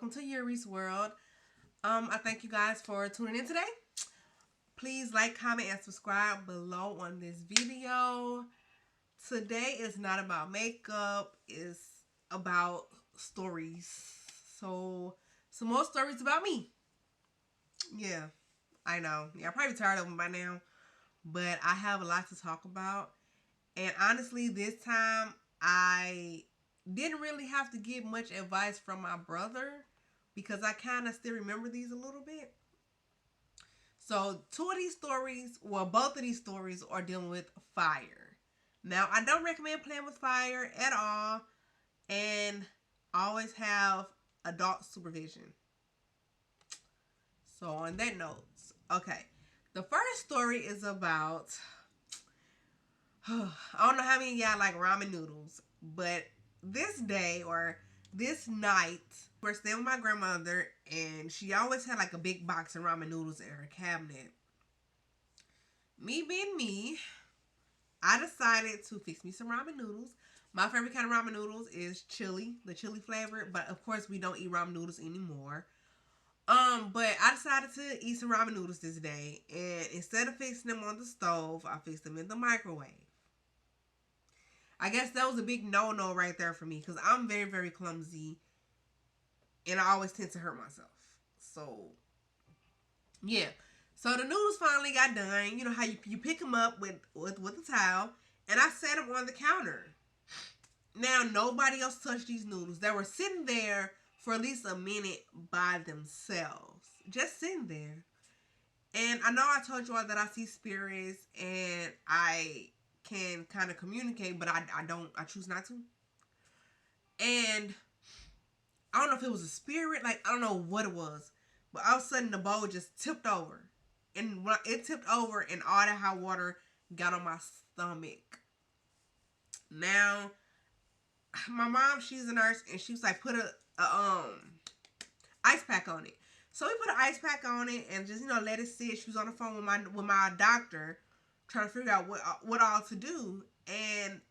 welcome to Yuri's World. I thank you guys for tuning in today. Please like, comment, and subscribe below on this video. Today is not about makeup, it's about stories. So, some more stories about me. Yeah, I know. Y'all probably tired of them by now, but I have a lot to talk about. And honestly, this time I didn't really have to get much advice from my brother because I kind of still remember these a little bit. So two of these stories, well, both of these stories are dealing with fire. Now, I don't recommend playing with fire at all, and always have adult supervision. So on that note, okay, the first story is about, I don't know how many of y'all like ramen noodles, but this day or this night, we're staying with my grandmother, and she always had like a big box of ramen noodles in her cabinet. Me being me, I decided to fix me some ramen noodles. My favorite kind of ramen noodles is chili, the chili flavor, but of course we don't eat ramen noodles anymore. But I decided to eat some ramen noodles this day, and instead of fixing them on the stove, I fixed them in the microwave. I guess that was a big no-no right there for me because I'm very, very clumsy and I always tend to hurt myself. So, yeah. So the noodles finally got done. You know how you pick them up with a towel, and I set them on the counter. Now, nobody else touched these noodles. They were sitting there for at least a minute by themselves. Just sitting there. And I know I told you all that I see spirits and I can kind of communicate, but I choose not to. And I don't know if it was a spirit, like I don't know what it was, but all of a sudden the bowl just tipped over. And when it tipped over and all that hot water got on my stomach. Now, my mom, she's a nurse, and she was like, put a ice pack on it. So we put an ice pack on it and just, let it sit. She was on the phone with my doctor trying to figure out what all to do. And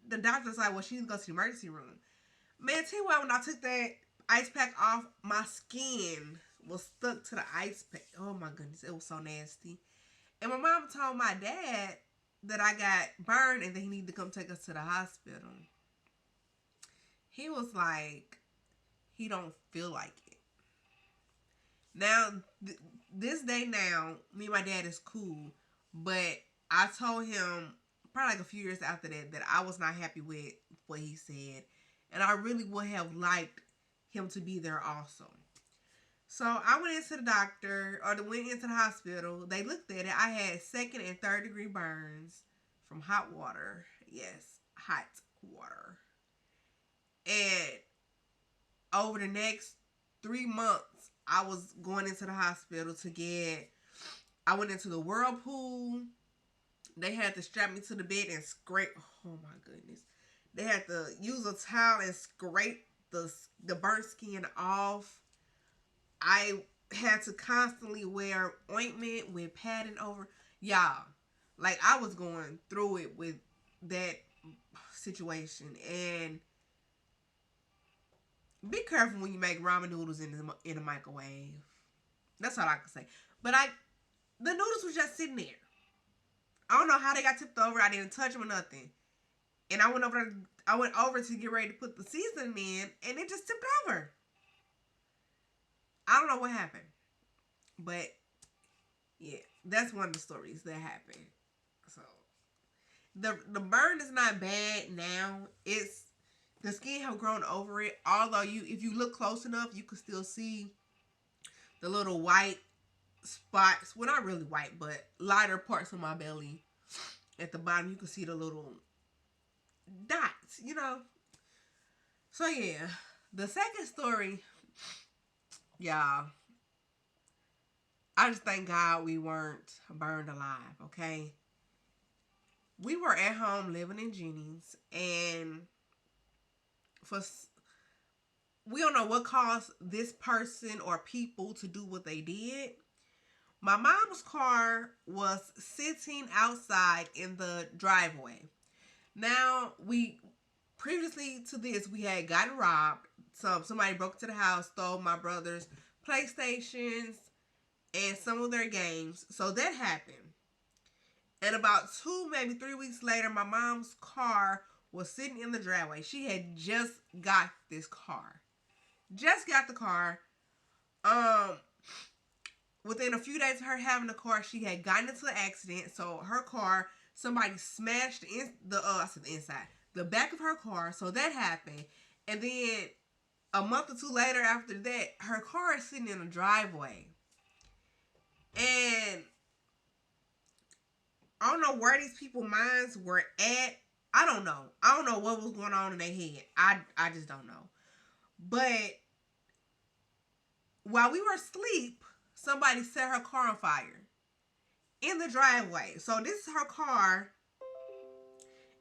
the doctor's like, well, she needs to go to the emergency room. Man, tell you what, when I took that ice pack off, my skin was stuck to the ice pack. Oh my goodness, it was so nasty. And my mom told my dad that I got burned and that he needed to come take us to the hospital. He was like, he don't feel like it. Now, this day now, me and my dad is cool, but I told him probably like a few years after that I was not happy with what he said, and I really would have liked him to be there also. So I went into the doctor, or went into the hospital. They looked at it. I had 2nd and 3rd degree burns from hot water. Yes, hot water. And over the next 3 months, I was going into the hospital I went into the whirlpool. They had to strap me to the bed and scrape. Oh my goodness. They had to use a towel and scrape the burnt skin off. I had to constantly wear ointment with padding over. Y'all, like I was going through it with that situation. And be careful when you make ramen noodles in the microwave. That's all I can say. But the noodles was just sitting there. I don't know how they got tipped over. I didn't touch them or nothing. And I went over to get ready to put the seasoning in, and it just tipped over. I don't know what happened. But yeah, that's one of the stories that happened. So the burn is not bad now. The skin have grown over it. Although if you look close enough, you can still see the little white spots. Well, not really white, but lighter parts of my belly. At the bottom, you can see the little dots, So, yeah. The second story, y'all, I just thank God we weren't burned alive, okay? We were at home living in Jennings, and we don't know what caused this person or people to do what they did. My mom's car was sitting outside in the driveway. Now, previously to this, we had gotten robbed somebody broke into the house, stole my brother's PlayStations and some of their games. So that happened. And about 2, maybe 3 weeks later, my mom's car was sitting in the driveway. She had just got this car. Just got the car. Within a few days of her having the car, she had gotten into an accident. So her car, somebody smashed the back of her car. So that happened. And then a month or 2 later after that, her car is sitting in a driveway. And I don't know where these people's minds were at. I don't know. I don't know what was going on in their head. I just don't know. But while we were asleep, somebody set her car on fire in the driveway. So this is her car.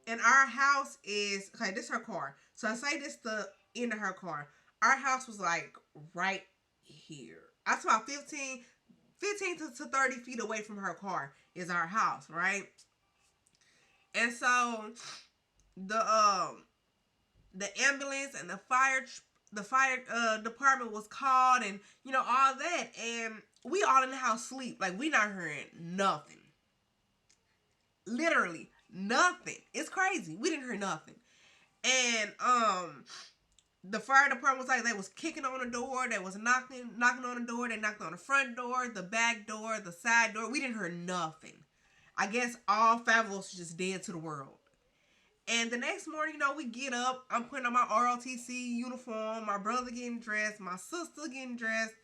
And our house is, okay, this is her car. So I say this the end of her car. Our house was like right here. That's about 15 to 30 feet away from her car is our house, right? And so the ambulance and the fire department was called, and you know, all that, and we all in the house sleep. Like, we not hearing nothing. Literally nothing. It's crazy. We didn't hear nothing. And the fire department was like, they was kicking on the door, they was knocking on the door, they knocked on the front door, the back door, the side door. We didn't hear nothing. I guess all 5 of us just dead to the world. And the next morning, you know, we get up, I'm putting on my ROTC uniform, my brother getting dressed, my sister getting dressed,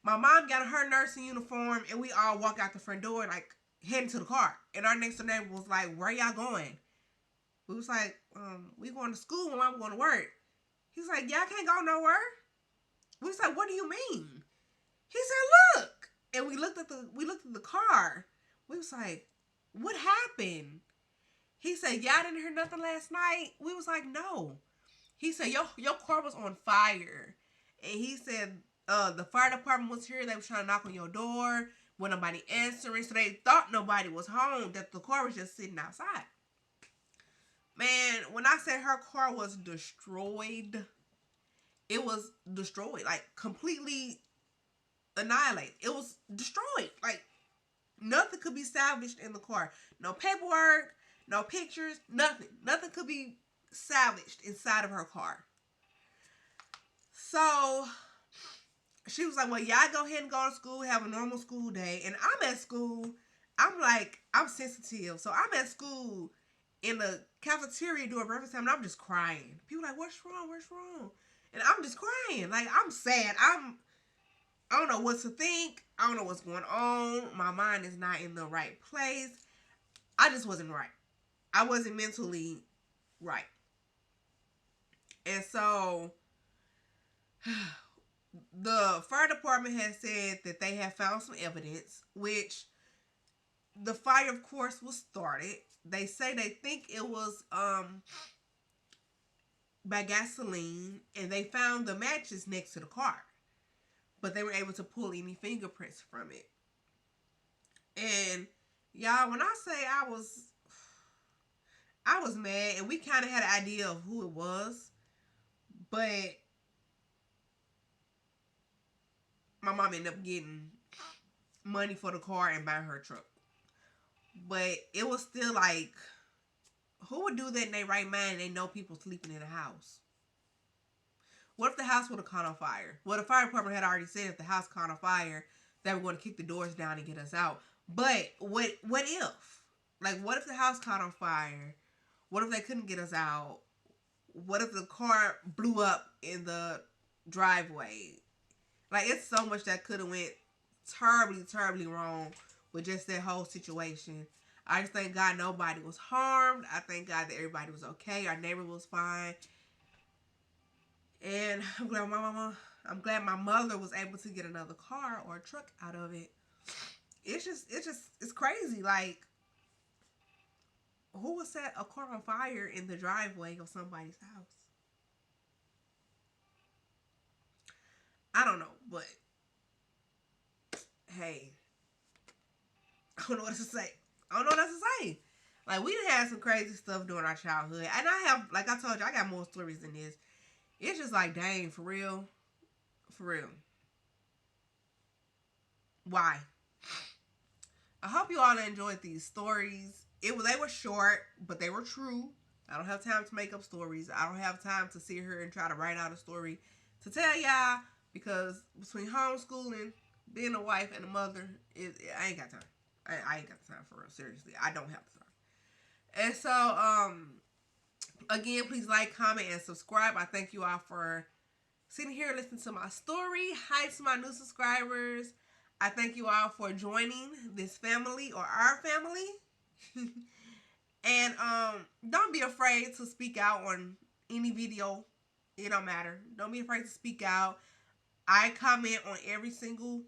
my mom got her nursing uniform, and we all walk out the front door, like, heading to the car. And our next door neighbor was like, where y'all going? We was like, we going to school, and I'm going to work. He's like, y'all can't go nowhere. We was like, what do you mean? He said, look. And we looked at the car. We was like, what happened? He said, y'all didn't hear nothing last night? We was like, no. He said, your car was on fire. And he said, the fire department was here. They was trying to knock on your door. When nobody answering. So they thought nobody was home. That the car was just sitting outside. Man, when I said her car was destroyed, it was destroyed. Like, completely annihilated. It was destroyed. Like, nothing could be salvaged in the car. No paperwork, no pictures, nothing. Nothing could be salvaged inside of her car. So she was like, well, y'all go ahead and go to school, have a normal school day. And I'm at school. I'm sensitive. So I'm at school in the cafeteria doing breakfast time, and I'm just crying. People like, what's wrong? What's wrong? And I'm just crying. Like, I'm sad. I don't know what to think. I don't know what's going on. My mind is not in the right place. I just wasn't right. I wasn't mentally right. And so the fire department has said that they have found some evidence, which the fire, of course, was started. They say they think it was by gasoline, and they found the matches next to the car, but they were able to pull any fingerprints from it. And y'all, when I say I was mad, and we kind of had an idea of who it was, but my mom ended up getting money for the car and buying her a truck. But it was still like, who would do that in their right mind and they know people sleeping in the house? What if the house would have caught on fire? Well, the fire department had already said if the house caught on fire, they were going to kick the doors down and get us out. But what if? Like, what if the house caught on fire? What if they couldn't get us out? What if the car blew up in the driveway? Like, it's so much that could have went terribly, terribly wrong with just that whole situation. I just thank God nobody was harmed. I thank God that everybody was okay. Our neighbor was fine. And I'm glad my mother was able to get another car or a truck out of it. It's crazy. Like, who would set a car on fire in the driveway of somebody's house? I don't know, but hey, I don't know what to say. Like, we done had some crazy stuff during our childhood. And I have, like I told you, I got more stories than this. It's just like, dang, for real. For real. Why? I hope you all enjoyed these stories. They were short, but they were true. I don't have time to make up stories. I don't have time to sit here and try to write out a story to tell y'all, because between homeschooling, being a wife and a mother, I ain't got time. I ain't got the time, for real. Seriously, I don't have the time. And so, again, please like, comment, and subscribe. I thank you all for sitting here and listening to my story. Hi to my new subscribers. I thank you all for joining this family, or our family. And don't be afraid to speak out on any video. It don't matter. Don't be afraid to speak out. I comment on every single,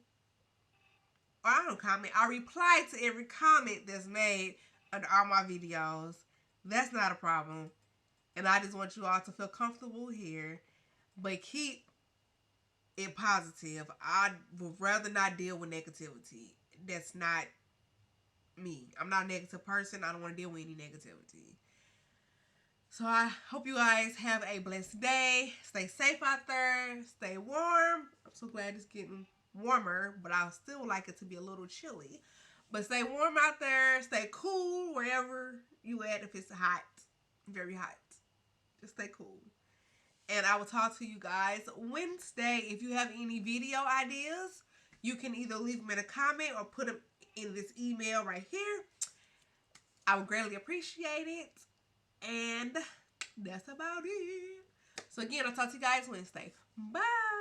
or I don't comment, I reply to every comment that's made under all my videos. That's not a problem. And I just want you all to feel comfortable here, but keep it positive. I would rather not deal with negativity. That's not me. I'm not a negative person. I don't want to deal with any negativity. So I hope you guys have a blessed day. Stay safe out there. Stay warm. I'm so glad it's getting warmer, but I still like it to be a little chilly. But stay warm out there. Stay cool wherever you at. If it's hot, very hot, just stay cool. And I will talk to you guys Wednesday. If you have any video ideas, you can either leave them in a comment or put them in this email right here. I would greatly appreciate it. And that's about it. So again, I'll talk to you guys Wednesday. Bye.